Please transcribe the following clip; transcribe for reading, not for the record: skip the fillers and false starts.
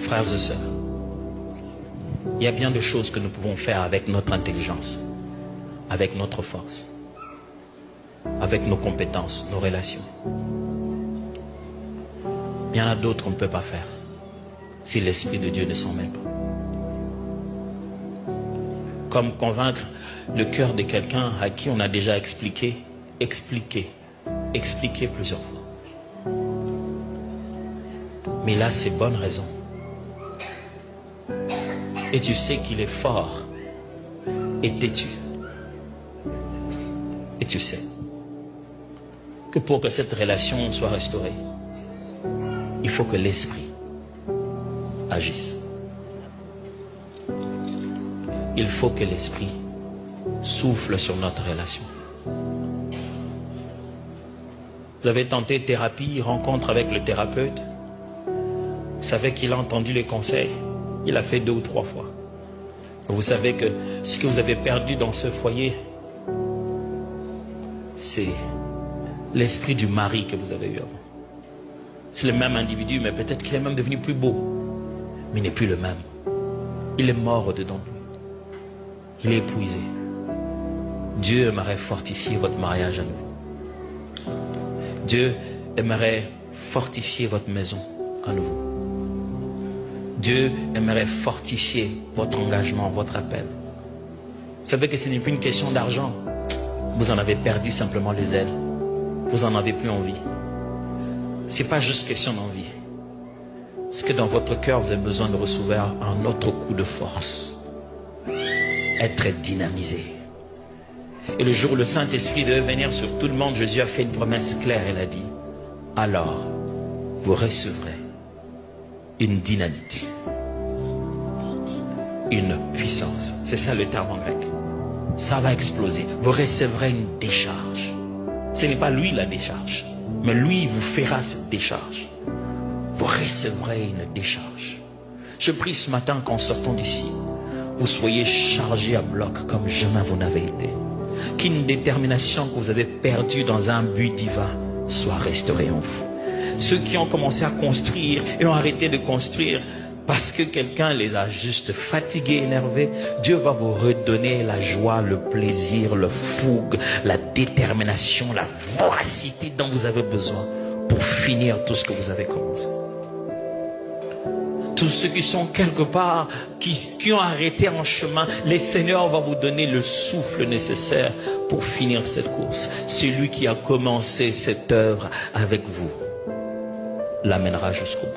Frères et sœurs, il y a bien de choses que nous pouvons faire avec notre intelligence, avec notre force, avec nos compétences, nos relations. Il y en a d'autres qu'on ne peut pas faire si l'Esprit de Dieu ne s'en mêle pas. Comme convaincre le cœur de quelqu'un à qui on a déjà expliqué plusieurs fois. Mais là, c'est bonne raison. Et tu sais qu'il est fort et têtu. Et tu sais que pour que cette relation soit restaurée, il faut que l'Esprit agisse. Il faut que l'Esprit souffle sur notre relation. Vous avez tenté thérapie, rencontre avec le thérapeute. Vous savez qu'il a entendu les conseils. Il a fait 2 ou 3 fois. Vous savez que ce que vous avez perdu dans ce foyer, c'est l'esprit du mari que vous avez eu avant. C'est le même individu, mais peut-être qu'il est même devenu plus beau. Mais il n'est plus le même. Il est mort au-dedans de lui. Il est épuisé. Dieu aimerait fortifier votre mariage à nouveau. Dieu aimerait fortifier votre maison à nouveau. Dieu aimerait fortifier votre engagement, votre appel. Vous savez que ce n'est plus une question d'argent. Vous en avez perdu simplement les ailes. Vous n'en avez plus envie. Ce n'est pas juste question d'envie. C'est que dans votre cœur, vous avez besoin de recevoir un autre coup de force. Être dynamisé. Et le jour où le Saint-Esprit devait venir sur tout le monde, Jésus a fait une promesse claire. Il a dit, alors vous recevrez une dynamite, une puissance. C'est ça le terme en grec. Ça va exploser. Vous recevrez une décharge. Ce n'est pas lui la décharge, mais lui vous fera cette décharge. Vous recevrez une décharge. Je prie ce matin qu'en sortant d'ici, vous soyez chargés à bloc comme jamais vous n'avez été. Qu'une détermination que vous avez perdue dans un but divin soit restaurée en vous. Ceux qui ont commencé à construire et ont arrêté de construire parce que quelqu'un les a juste fatigués, énervés, Dieu va vous redonner la joie, le plaisir, le fougue, la détermination, la voracité dont vous avez besoin pour finir tout ce que vous avez commencé. Tous ceux qui sont quelque part, qui ont arrêté en chemin, le Seigneur va vous donner le souffle nécessaire pour finir cette course. Celui qui a commencé cette œuvre avec vous l'amènera jusqu'au bout.